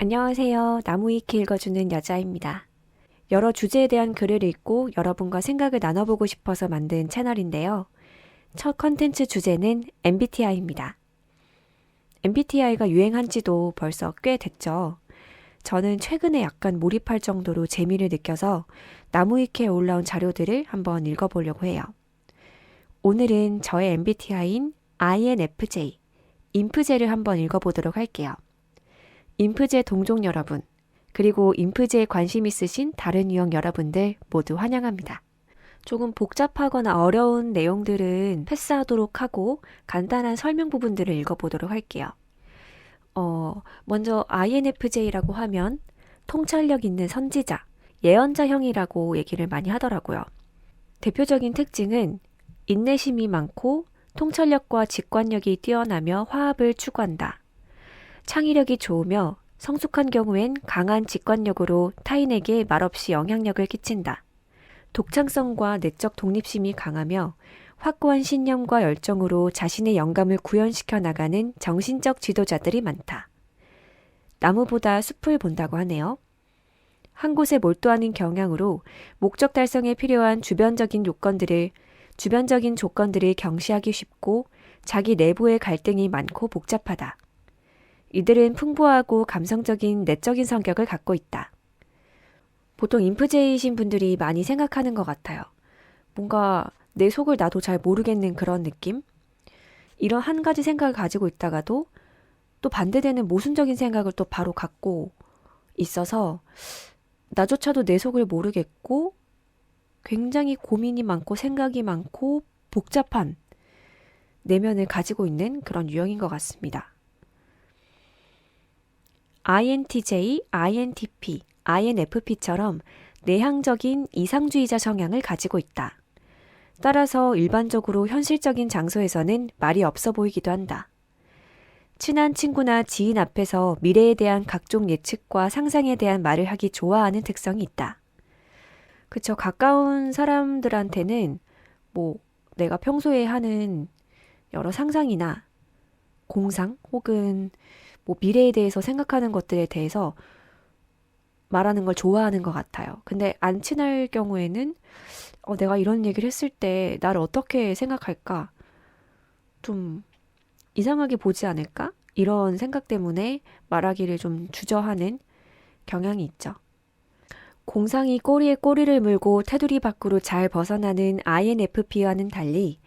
안녕하세요. 나무위키 읽어주는 여자입니다. 여러 주제에 대한 글을 읽고 여러분과 생각을 나눠보고 싶어서 만든 채널인데요. 첫 컨텐츠 주제는 MBTI입니다. MBTI가 유행한 지도 벌써 꽤 됐죠. 저는 최근에 약간 몰입할 정도로 재미를 느껴서 나무위키에 올라온 자료들을 한번 읽어보려고 해요. 오늘은 저의 MBTI인 INFJ, 인프제를 한번 읽어보도록 할게요. 인프제 동족 여러분, 그리고 인프제에 관심 있으신 다른 유형 여러분들 모두 환영합니다. 조금 복잡하거나 어려운 내용들은 패스하도록 하고 간단한 설명 부분들을 읽어보도록 할게요. 먼저 INFJ라고 하면 통찰력 있는 선지자, 예언자형이라고 얘기를 많이 하더라고요. 대표적인 특징은 인내심이 많고 통찰력과 직관력이 뛰어나며 화합을 추구한다. 창의력이 좋으며 성숙한 경우엔 강한 직관력으로 타인에게 말없이 영향력을 끼친다. 독창성과 내적 독립심이 강하며 확고한 신념과 열정으로 자신의 영감을 구현시켜 나가는 정신적 지도자들이 많다. 나무보다 숲을 본다고 하네요. 한 곳에 몰두하는 경향으로 목적 달성에 필요한 주변적인 조건들을 경시하기 쉽고 자기 내부의 갈등이 많고 복잡하다. 이들은 풍부하고 감성적인 내적인 성격을 갖고 있다. 보통 인프제이신 분들이 많이 생각하는 것 같아요. 뭔가 내 속을 나도 잘 모르겠는 그런 느낌? 이런 한 가지 생각을 가지고 있다가도 또 반대되는 모순적인 생각을 또 바로 갖고 있어서 나조차도 내 속을 모르겠고 굉장히 고민이 많고 생각이 많고 복잡한 내면을 가지고 있는 그런 유형인 것 같습니다. INTJ, INTP, INFP처럼 내향적인 이상주의자 성향을 가지고 있다. 따라서 일반적으로 현실적인 장소에서는 말이 없어 보이기도 한다. 친한 친구나 지인 앞에서 미래에 대한 각종 예측과 상상에 대한 말을 하기 좋아하는 특성이 있다. 그쵸. 가까운 사람들한테는 내가 평소에 하는 여러 상상이나 공상 혹은 미래에 대해서 생각하는 것들에 대해서 말하는 걸 좋아하는 것 같아요. 근데 안 친할 경우에는 내가 이런 얘기를 했을 때 나를 어떻게 생각할까? 좀 이상하게 보지 않을까? 이런 생각 때문에 말하기를 좀 주저하는 경향이 있죠. 공상이 꼬리에 꼬리를 물고 테두리 밖으로 잘 벗어나는 INFP와는 달리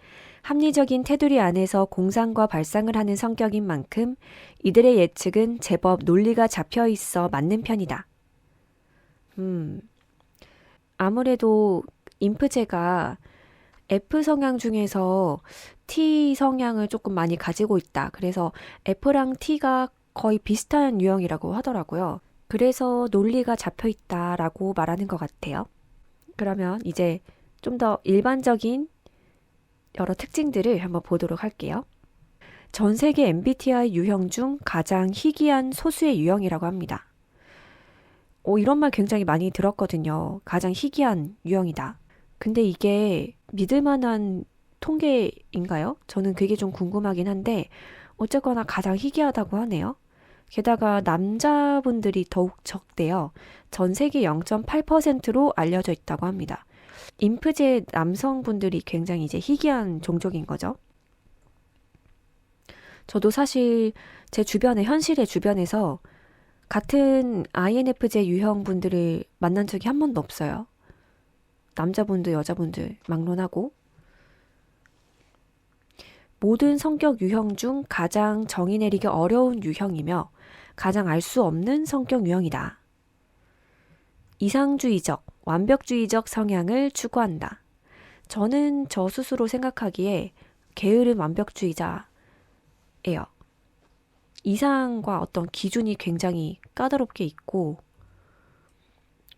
합리적인 테두리 안에서 공상과 발상을 하는 성격인 만큼 이들의 예측은 제법 논리가 잡혀 있어 맞는 편이다. 아무래도 인프제가 F 성향 중에서 T 성향을 조금 많이 가지고 있다. 그래서 F랑 T가 거의 비슷한 유형이라고 하더라고요. 그래서 논리가 잡혀 있다라고 말하는 것 같아요. 그러면 이제 좀 더 일반적인 여러 특징들을 한번 보도록 할게요. 전 세계 MBTI 유형 중 가장 희귀한 소수의 유형이라고 합니다. 이런 말 굉장히 많이 들었거든요. 가장 희귀한 유형이다. 근데 이게 믿을 만한 통계인가요? 저는 그게 좀 궁금하긴 한데 어쨌거나 가장 희귀하다고 하네요. 게다가 남자분들이 더욱 적대요. 전 세계 0.8%로 알려져 있다고 합니다. 인프제 남성분들이 굉장히 이제 희귀한 종족인 거죠. 저도 사실 제 주변에, 현실의 주변에서 같은 INFJ 유형분들을 만난 적이 한 번도 없어요. 남자분들, 여자분들 막론하고. 모든 성격 유형 중 가장 정의 내리기 어려운 유형이며 가장 알 수 없는 성격 유형이다. 이상주의적, 완벽주의적 성향을 추구한다. 저는 저 스스로 생각하기에 게으른 완벽주의자예요. 이상과 어떤 기준이 굉장히 까다롭게 있고,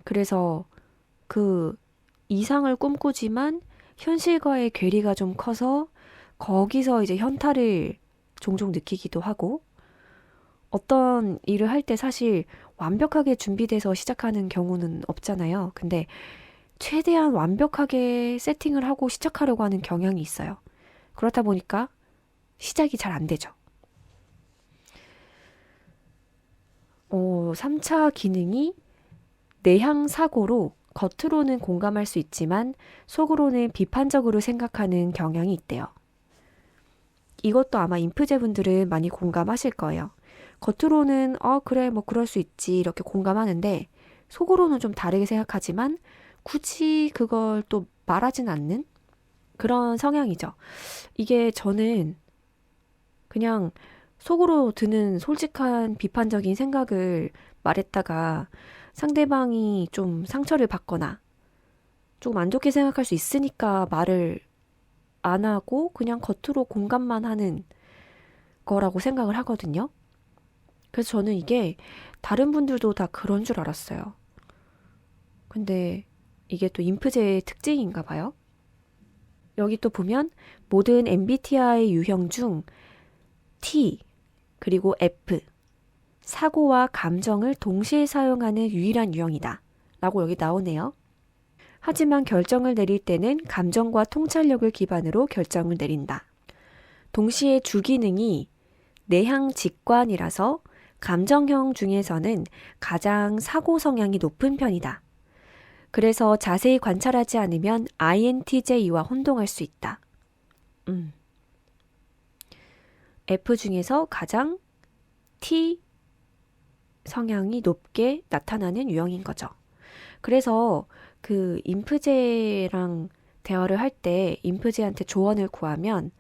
그래서 그 이상을 꿈꾸지만 현실과의 괴리가 좀 커서 거기서 이제 현타를 종종 느끼기도 하고, 어떤 일을 할 때 사실 완벽하게 준비돼서 시작하는 경우는 없잖아요. 근데 최대한 완벽하게 세팅을 하고 시작하려고 하는 경향이 있어요. 그렇다 보니까 시작이 잘 안 되죠. 3차 기능이 내향 사고로 겉으로는 공감할 수 있지만 속으로는 비판적으로 생각하는 경향이 있대요. 이것도 아마 인프제분들은 많이 공감하실 거예요. 겉으로는 그래 뭐 그럴 수 있지 이렇게 공감하는데 속으로는 좀 다르게 생각하지만 굳이 그걸 또 말하진 않는 그런 성향이죠. 이게 저는 그냥 속으로 드는 솔직한 비판적인 생각을 말했다가 상대방이 좀 상처를 받거나 조금 안 좋게 생각할 수 있으니까 말을 안 하고 그냥 겉으로 공감만 하는 거라고 생각을 하거든요. 그래서 저는 이게 다른 분들도 다 그런 줄 알았어요. 근데 이게 또 인프제의 특징인가 봐요. 여기 또 보면 모든 MBTI 유형 중 T 그리고 F 사고와 감정을 동시에 사용하는 유일한 유형이다 라고 여기 나오네요. 하지만 결정을 내릴 때는 감정과 통찰력을 기반으로 결정을 내린다. 동시에 주기능이 내향 직관이라서 감정형 중에서는 가장 사고 성향이 높은 편이다. 그래서 자세히 관찰하지 않으면 INTJ와 혼동할 수 있다. F 중에서 가장 T 성향이 높게 나타나는 유형인 거죠. 그래서 그 인프제랑 대화를 할 때 인프제한테 조언을 구하면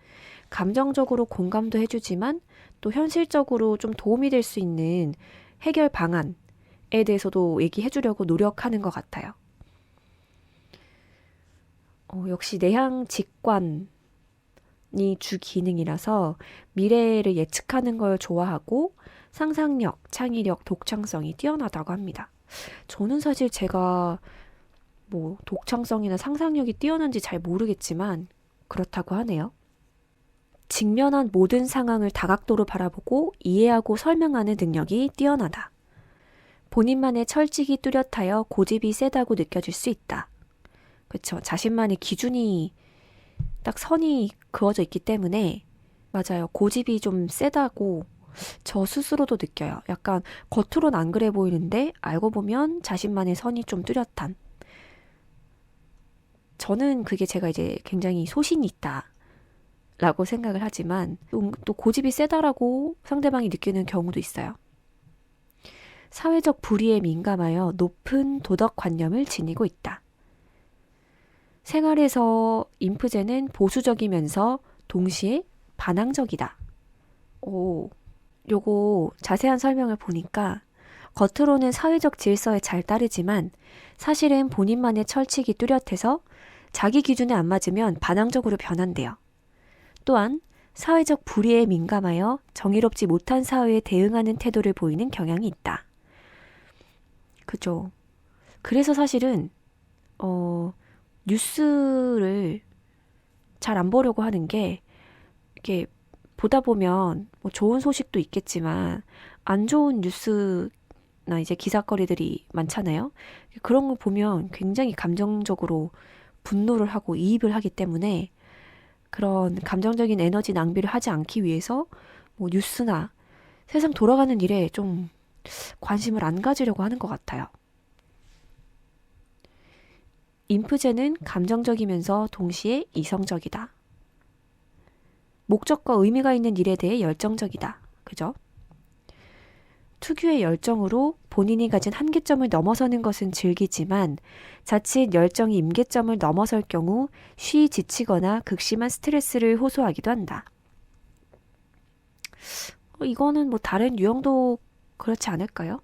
감정적으로 공감도 해주지만 또 현실적으로 좀 도움이 될 수 있는 해결 방안에 대해서도 얘기해 주려고 노력하는 것 같아요. 역시 내향 직관이 주 기능이라서 미래를 예측하는 걸 좋아하고 상상력, 창의력, 독창성이 뛰어나다고 합니다. 저는 사실 제가 뭐 독창성이나 상상력이 뛰어난지 잘 모르겠지만 그렇다고 하네요. 직면한 모든 상황을 다각도로 바라보고 이해하고 설명하는 능력이 뛰어나다. 본인만의 철칙이 뚜렷하여 고집이 세다고 느껴질 수 있다. 그렇죠. 자신만의 기준이 딱 선이 그어져 있기 때문에 맞아요. 고집이 좀 세다고 저 스스로도 느껴요. 약간 겉으로는 안 그래 보이는데 알고 보면 자신만의 선이 좀 뚜렷한. 저는 그게 제가 이제 굉장히 소신이 있다 라고 생각을 하지만 또 고집이 세다라고 상대방이 느끼는 경우도 있어요. 사회적 불의에 민감하여 높은 도덕관념을 지니고 있다. 생활에서 인프제는 보수적이면서 동시에 반항적이다. 요거 자세한 설명을 보니까 겉으로는 사회적 질서에 잘 따르지만 사실은 본인만의 철칙이 뚜렷해서 자기 기준에 안 맞으면 반항적으로 변한대요. 또한 사회적 불의에 민감하여 정의롭지 못한 사회에 대응하는 태도를 보이는 경향이 있다. 그죠. 그래서 사실은 뉴스를 잘 안 보려고 하는 게 이렇게 보다 보면 뭐 좋은 소식도 있겠지만 안 좋은 뉴스나 이제 기사거리들이 많잖아요. 그런 거 보면 굉장히 감정적으로 분노를 하고 이입을 하기 때문에 그런 감정적인 에너지 낭비를 하지 않기 위해서 뭐 뉴스나 세상 돌아가는 일에 좀 관심을 안 가지려고 하는 것 같아요. 인프제는 감정적이면서 동시에 이성적이다. 목적과 의미가 있는 일에 대해 열정적이다. 그죠? 특유의 열정으로 본인이 가진 한계점을 넘어서는 것은 즐기지만 자칫 열정이 임계점을 넘어설 경우 쉬이 지치거나 극심한 스트레스를 호소하기도 한다. 이거는 뭐 다른 유형도 그렇지 않을까요?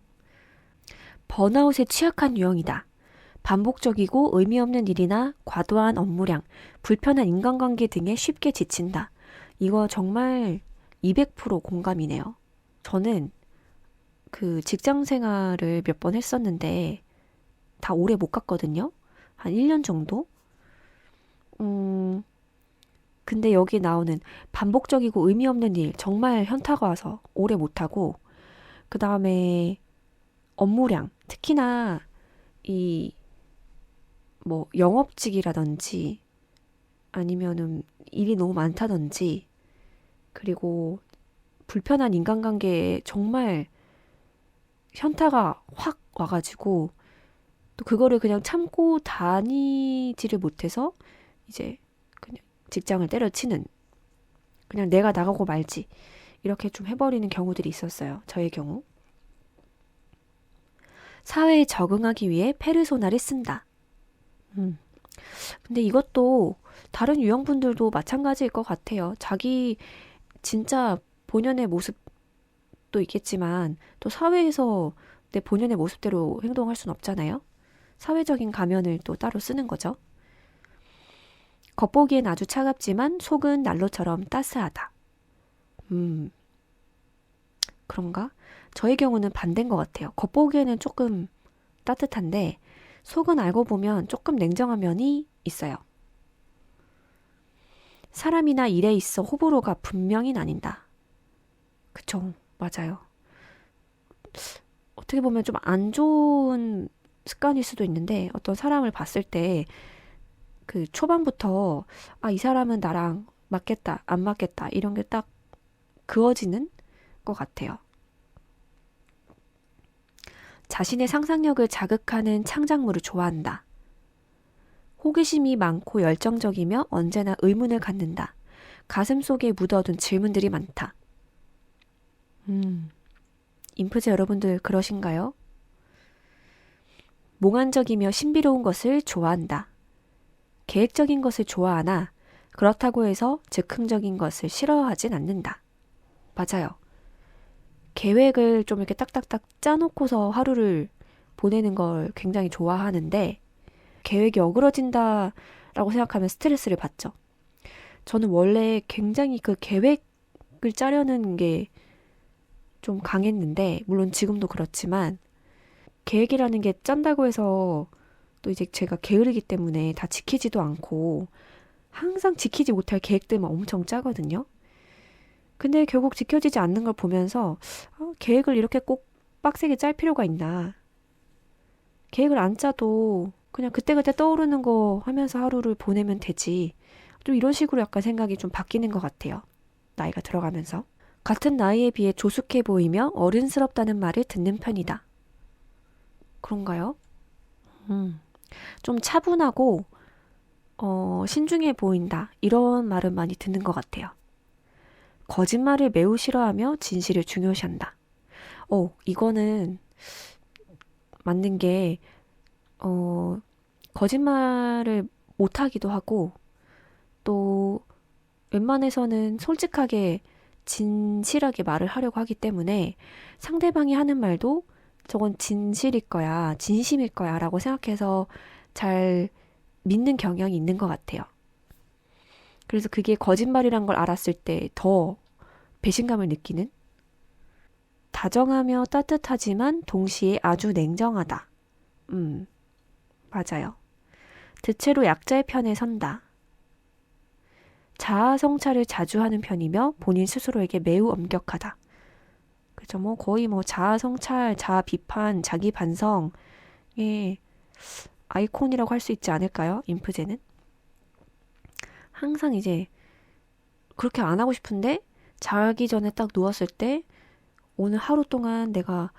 번아웃에 취약한 유형이다. 반복적이고 의미 없는 일이나 과도한 업무량, 불편한 인간관계 등에 쉽게 지친다. 이거 정말 200% 공감이네요. 저는 그 직장 생활을 몇 번 했었는데 다 오래 못 갔거든요. 한 1년 정도? 근데 여기 나오는 반복적이고 의미 없는 일 정말 현타가 와서 오래 못 하고 그 다음에 업무량 특히나 이 뭐 영업직이라든지 아니면은 일이 너무 많다든지 그리고 불편한 인간관계에 정말 현타가 확 와가지고 또 그거를 그냥 참고 다니지를 못해서 이제 그냥 직장을 때려치는, 그냥 내가 나가고 말지 이렇게 좀 해버리는 경우들이 있었어요. 저의 경우. 사회에 적응하기 위해 페르소나를 쓴다. 근데 이것도 다른 유형분들도 마찬가지일 것 같아요. 자기 진짜 본연의 모습도 있겠지만 또 사회에서 내 본연의 모습대로 행동할 순 없잖아요. 사회적인 가면을 또 따로 쓰는 거죠. 겉보기엔 아주 차갑지만 속은 난로처럼 따스하다. 그런가? 저의 경우는 반대인 것 같아요. 겉보기에는 조금 따뜻한데 속은 알고 보면 조금 냉정한 면이 있어요. 사람이나 일에 있어 호불호가 분명히 나뉜다. 그쵸, 맞아요. 어떻게 보면 좀 안 좋은 습관일 수도 있는데 어떤 사람을 봤을 때 그 초반부터 이 사람은 나랑 맞겠다, 안 맞겠다 이런 게 딱 그어지는 것 같아요. 자신의 상상력을 자극하는 창작물을 좋아한다. 호기심이 많고 열정적이며 언제나 의문을 갖는다. 가슴 속에 묻어둔 질문들이 많다. 인프제 여러분들 그러신가요? 몽환적이며 신비로운 것을 좋아한다. 계획적인 것을 좋아하나 그렇다고 해서 즉흥적인 것을 싫어하진 않는다. 맞아요. 계획을 좀 이렇게 딱딱딱 짜놓고서 하루를 보내는 걸 굉장히 좋아하는데 계획이 어그러진다라고 생각하면 스트레스를 받죠. 저는 원래 굉장히 그 계획을 짜려는 게 좀 강했는데 물론 지금도 그렇지만 계획이라는 게 짠다고 해서 또 이제 제가 게으르기 때문에 다 지키지도 않고 항상 지키지 못할 계획들만 엄청 짜거든요. 근데 결국 지켜지지 않는 걸 보면서 계획을 이렇게 꼭 빡세게 짤 필요가 있나. 계획을 안 짜도 그냥 그때그때 떠오르는 거 하면서 하루를 보내면 되지. 좀 이런 식으로 약간 생각이 좀 바뀌는 것 같아요. 나이가 들어가면서. 같은 나이에 비해 조숙해 보이며 어른스럽다는 말을 듣는 편이다. 그런가요? 좀 차분하고 신중해 보인다. 이런 말은 많이 듣는 것 같아요. 거짓말을 매우 싫어하며 진실을 중요시한다. 이거는 맞는 게 거짓말을 못하기도 하고 또 웬만해서는 솔직하게 진실하게 말을 하려고 하기 때문에 상대방이 하는 말도 저건 진실일 거야, 진심일 거야 라고 생각해서 잘 믿는 경향이 있는 것 같아요. 그래서 그게 거짓말이란 걸 알았을 때 더 배신감을 느끼는? 다정하며 따뜻하지만 동시에 아주 냉정하다. 맞아요. 대체로 약자의 편에 선다. 자아 성찰을 자주 하는 편이며 본인 스스로에게 매우 엄격하다. 그죠? 거의 자아 성찰, 자아 비판, 자기 반성의 아이콘이라고 할 수 있지 않을까요? 인프제는. 항상 이제 그렇게 안 하고 싶은데 자기 전에 딱 누웠을 때 오늘 하루 동안 내가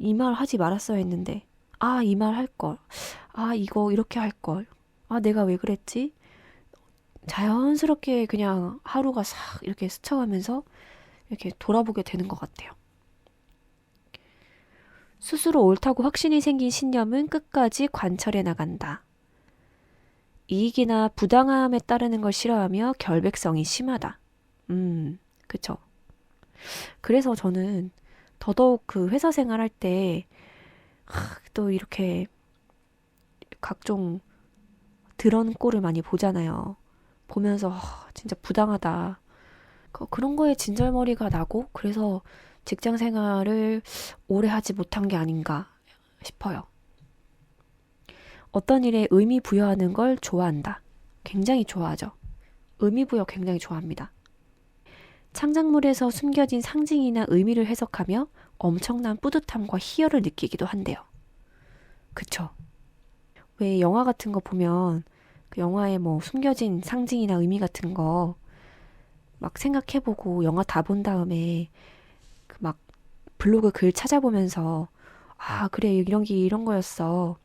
이 말 하지 말았어야 했는데 이 말 할 걸. 이거 이렇게 할 걸. 내가 왜 그랬지? 자연스럽게 그냥 하루가 싹 이렇게 스쳐가면서 이렇게 돌아보게 되는 것 같아요. 스스로 옳다고 확신이 생긴 신념은 끝까지 관철해 나간다. 이익이나 부당함에 따르는 걸 싫어하며 결백성이 심하다. 그쵸. 그래서 저는 더더욱 그 회사 생활할 때 또 이렇게 각종 드런 꼴을 많이 보잖아요. 보면서 진짜 부당하다. 그런 거에 진절머리가 나고 그래서 직장 생활을 오래 하지 못한 게 아닌가 싶어요. 어떤 일에 의미 부여하는 걸 좋아한다. 굉장히 좋아하죠. 의미 부여 굉장히 좋아합니다. 창작물에서 숨겨진 상징이나 의미를 해석하며 엄청난 뿌듯함과 희열을 느끼기도 한대요. 그쵸? 왜 영화 같은 거 보면 그 영화에 숨겨진 상징이나 의미 같은 거 막 생각해보고 영화 다 본 다음에 그 막 블로그 글 찾아보면서 아, 그래, 이런 게 이런 거였어.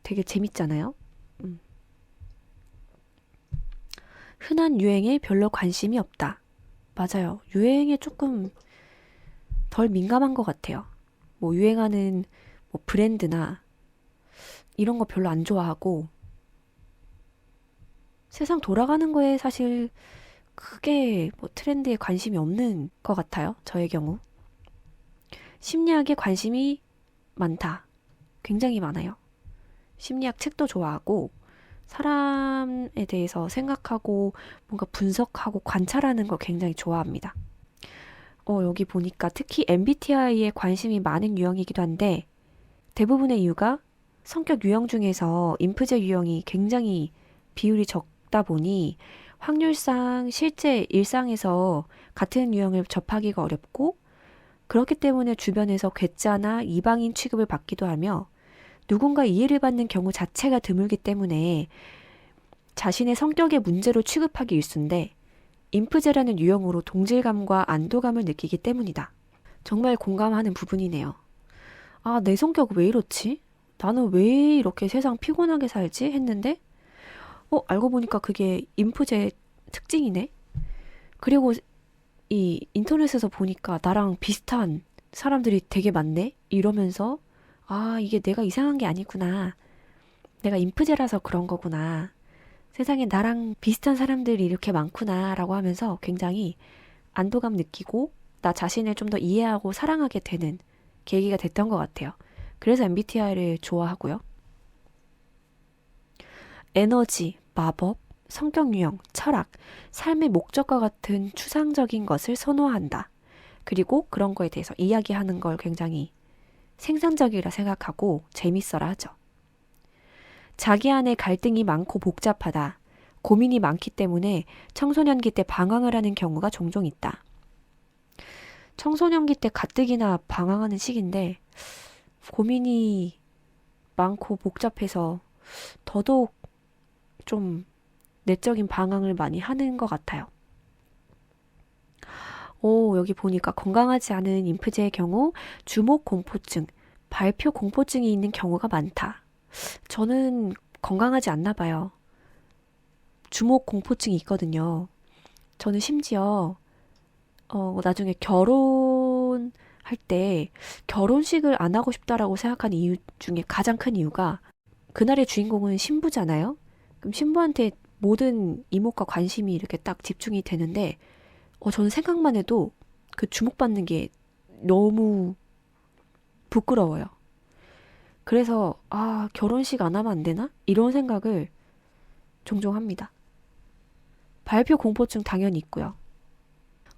되게 재밌잖아요. 음. 흔한 유행에 별로 관심이 없다. 맞아요. 유행에 조금 덜 민감한 것 같아요. 뭐 유행하는 뭐 브랜드나 이런 거 별로 안 좋아하고 세상 돌아가는 거에 사실 크게 뭐 트렌드에 관심이 없는 것 같아요. 저의 경우. 심리학에 관심이 많다. 굉장히 많아요. 심리학 책도 좋아하고 사람에 대해서 생각하고 뭔가 분석하고 관찰하는 거 굉장히 좋아합니다. 여기 보니까 특히 MBTI에 관심이 많은 유형이기도 한데 대부분의 이유가 성격 유형 중에서 인프제 유형이 굉장히 비율이 적다 보니 확률상 실제 일상에서 같은 유형을 접하기가 어렵고 그렇기 때문에 주변에서 괴짜나 이방인 취급을 받기도 하며 누군가 이해를 받는 경우 자체가 드물기 때문에 자신의 성격의 문제로 취급하기 일쑤인데 인프제라는 유형으로 동질감과 안도감을 느끼기 때문이다. 정말 공감하는 부분이네요. 아, 내 성격 왜 이렇지? 나는 왜 이렇게 세상 피곤하게 살지? 했는데 알고 보니까 그게 인프제 특징이네? 그리고 이 인터넷에서 보니까 나랑 비슷한 사람들이 되게 많네? 이러면서 아, 이게 내가 이상한 게 아니구나. 내가 인프제라서 그런 거구나. 세상에 나랑 비슷한 사람들이 이렇게 많구나 라고 하면서 굉장히 안도감 느끼고 나 자신을 좀 더 이해하고 사랑하게 되는 계기가 됐던 것 같아요. 그래서 MBTI를 좋아하고요. 에너지, 마법, 성격 유형, 철학, 삶의 목적과 같은 추상적인 것을 선호한다. 그리고 그런 거에 대해서 이야기하는 걸 굉장히 생산적이라 생각하고 재밌어라 하죠. 자기 안에 갈등이 많고 복잡하다. 고민이 많기 때문에 청소년기 때 방황을 하는 경우가 종종 있다. 청소년기 때 가뜩이나 방황하는 시기인데 고민이 많고 복잡해서 더더욱 좀 내적인 방황을 많이 하는 것 같아요. 여기 보니까 건강하지 않은 인프제의 경우 주목 공포증, 발표 공포증이 있는 경우가 많다. 저는 건강하지 않나 봐요. 주목 공포증이 있거든요. 저는 심지어 나중에 결혼할 때 결혼식을 안 하고 싶다라고 생각한 이유 중에 가장 큰 이유가 그날의 주인공은 신부잖아요. 그럼 신부한테 모든 이목과 관심이 이렇게 딱 집중이 되는데 저는 생각만 해도 그 주목받는 게 너무 부끄러워요. 그래서 결혼식 안 하면 안 되나? 이런 생각을 종종 합니다. 발표 공포증 당연히 있고요.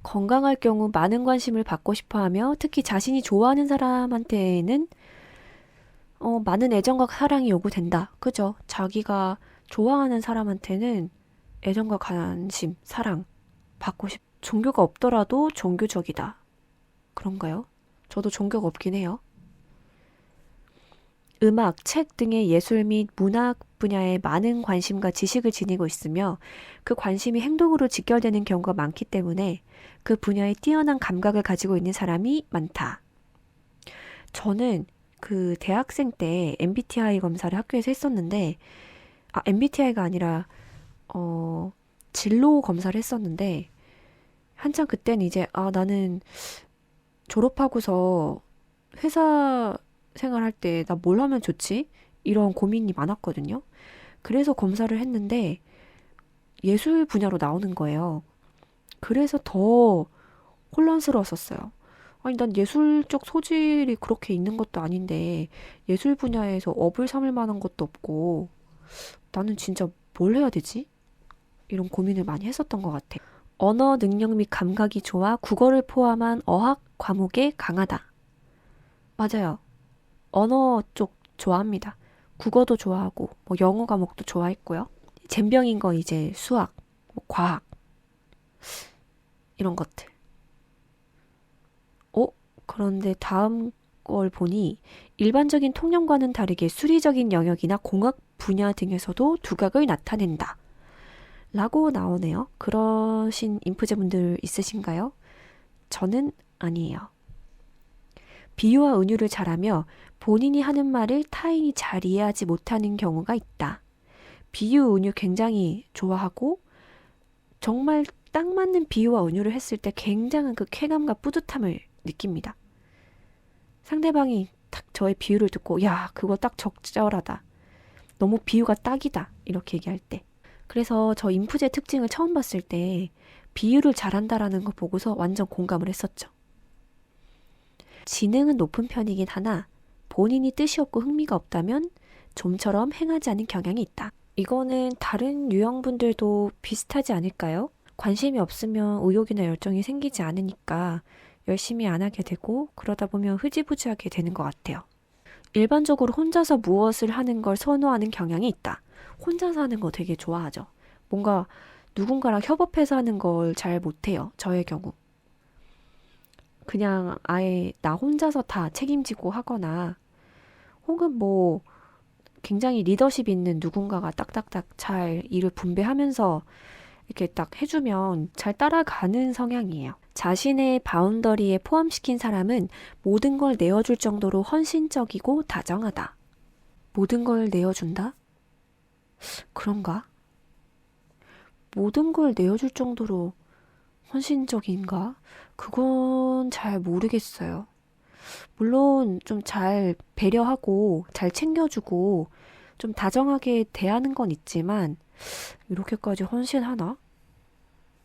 건강할 경우 많은 관심을 받고 싶어 하며 특히 자신이 좋아하는 사람한테는 많은 애정과 사랑이 요구된다. 그죠? 자기가 좋아하는 사람한테는 애정과 관심, 사랑 받고 종교가 없더라도 종교적이다. 그런가요? 저도 종교가 없긴 해요. 음악, 책 등의 예술 및 문학 분야에 많은 관심과 지식을 지니고 있으며 그 관심이 행동으로 직결되는 경우가 많기 때문에 그 분야에 뛰어난 감각을 가지고 있는 사람이 많다. 저는 그 대학생 때 MBTI 검사를 학교에서 했었는데 MBTI가 아니라 진로 검사를 했었는데 한참 그때는 이제 나는 졸업하고서 회사 생활할 때 나 뭘 하면 좋지? 이런 고민이 많았거든요. 그래서 검사를 했는데 예술 분야로 나오는 거예요. 그래서 더 혼란스러웠었어요. 아니, 난 예술적 소질이 그렇게 있는 것도 아닌데 예술 분야에서 업을 삼을 만한 것도 없고 나는 진짜 뭘 해야 되지? 이런 고민을 많이 했었던 것 같아요. 언어 능력 및 감각이 좋아 국어를 포함한 어학 과목에 강하다. 맞아요. 언어 쪽 좋아합니다. 국어도 좋아하고 뭐 영어 과목도 좋아했고요. 젬병인 건 이제 수학, 뭐 과학 이런 것들. 그런데 다음 걸 보니 일반적인 통념과는 다르게 수리적인 영역이나 공학 분야 등에서도 두각을 나타낸다. 라고 나오네요. 그러신 인프제분들 있으신가요? 저는 아니에요. 비유와 은유를 잘하며 본인이 하는 말을 타인이 잘 이해하지 못하는 경우가 있다. 비유, 은유 굉장히 좋아하고 정말 딱 맞는 비유와 은유를 했을 때 굉장한 그 쾌감과 뿌듯함을 느낍니다. 상대방이 딱 저의 비유를 듣고 야, 그거 딱 적절하다. 너무 비유가 딱이다. 이렇게 얘기할 때. 그래서 저 인프제 특징을 처음 봤을 때 비유를 잘한다라는 거 보고서 완전 공감을 했었죠. 지능은 높은 편이긴 하나 본인이 뜻이 없고 흥미가 없다면 좀처럼 행하지 않는 경향이 있다. 이거는 다른 유형분들도 비슷하지 않을까요? 관심이 없으면 의욕이나 열정이 생기지 않으니까 열심히 안 하게 되고 그러다 보면 흐지부지하게 되는 것 같아요. 일반적으로 혼자서 무엇을 하는 걸 선호하는 경향이 있다. 혼자서 하는 거 되게 좋아하죠. 뭔가 누군가랑 협업해서 하는 걸 잘 못해요. 저의 경우. 그냥 아예 나 혼자서 다 책임지고 하거나 혹은 뭐 굉장히 리더십 있는 누군가가 딱딱딱 잘 일을 분배하면서 이렇게 딱 해주면 잘 따라가는 성향이에요. 자신의 바운더리에 포함시킨 사람은 모든 걸 내어줄 정도로 헌신적이고 다정하다. 모든 걸 내어준다? 그런가? 모든 걸 내어줄 정도로 헌신적인가? 그건 잘 모르겠어요. 물론 좀 잘 배려하고 잘 챙겨주고 좀 다정하게 대하는 건 있지만 이렇게까지 헌신하나?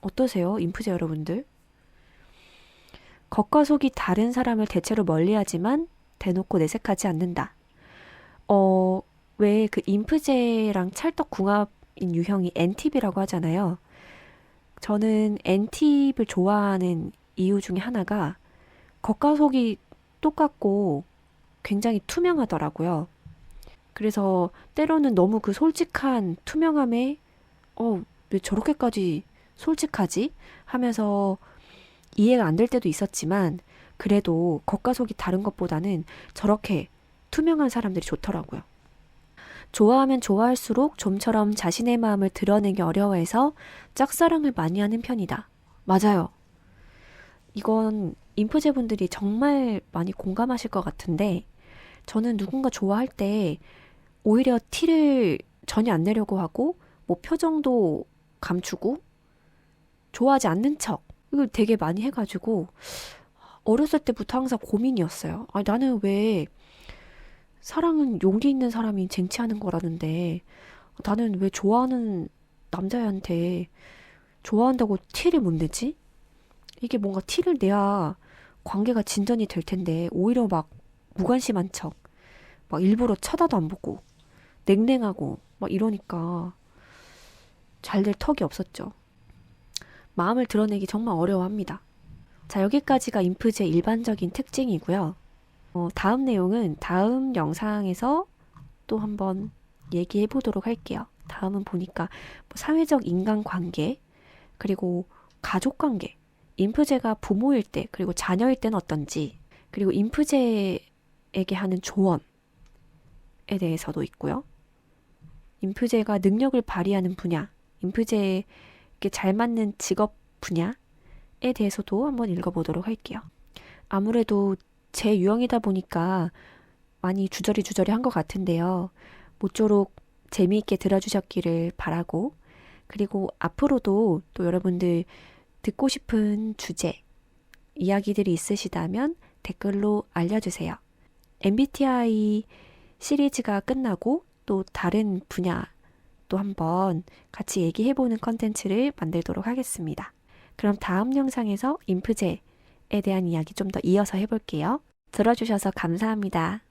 어떠세요? 인프제 여러분들? 겉과 속이 다른 사람을 대체로 멀리하지만 대놓고 내색하지 않는다. 왜 그 인프제랑 찰떡궁합인 유형이 N팁이라고 하잖아요. 저는 N팁을 좋아하는 이유 중에 하나가 겉과 속이 똑같고 굉장히 투명하더라고요. 그래서 때로는 너무 그 솔직한 투명함에 왜 저렇게까지 솔직하지? 하면서 이해가 안 될 때도 있었지만 그래도 겉과 속이 다른 것보다는 저렇게 투명한 사람들이 좋더라고요. 좋아하면 좋아할수록 좀처럼 자신의 마음을 드러내기 어려워해서 짝사랑을 많이 하는 편이다. 맞아요. 이건 인프제분들이 정말 많이 공감하실 것 같은데 저는 누군가 좋아할 때 오히려 티를 전혀 안 내려고 하고 뭐 표정도 감추고 좋아하지 않는 척 이걸 되게 많이 해가지고 어렸을 때부터 항상 고민이었어요. 아니, 나는 왜 사랑은 용기 있는 사람이 쟁취하는 거라는데 나는 왜 좋아하는 남자애한테 좋아한다고 티를 못 내지? 이게 뭔가 티를 내야 관계가 진전이 될 텐데 오히려 막 무관심한 척 막 일부러 쳐다도 안 보고 냉랭하고 막 이러니까 잘 될 턱이 없었죠. 마음을 드러내기 정말 어려워합니다. 자, 여기까지가 인프제의 일반적인 특징이고요. 다음 내용은 다음 영상에서 또 한번 얘기해 보도록 할게요. 다음은 보니까 뭐 사회적 인간관계, 그리고 가족관계, 인프제가 부모일 때, 그리고 자녀일 때는 어떤지, 그리고 인프제에게 하는 조언에 대해서도 있고요. 인프제가 능력을 발휘하는 분야, 인프제에게 잘 맞는 직업 분야에 대해서도 한번 읽어보도록 할게요. 아무래도 제 유형이다 보니까 많이 주저리 한 것 같은데요. 모쪼록 재미있게 들어주셨기를 바라고, 그리고 앞으로도 또 여러분들 듣고 싶은 주제, 이야기들이 있으시다면 댓글로 알려주세요. MBTI 시리즈가 끝나고 또 다른 분야 또 한번 같이 얘기해보는 컨텐츠를 만들도록 하겠습니다. 그럼 다음 영상에서 인프제에 대한 이야기 좀 더 이어서 해볼게요. 들어주셔서 감사합니다.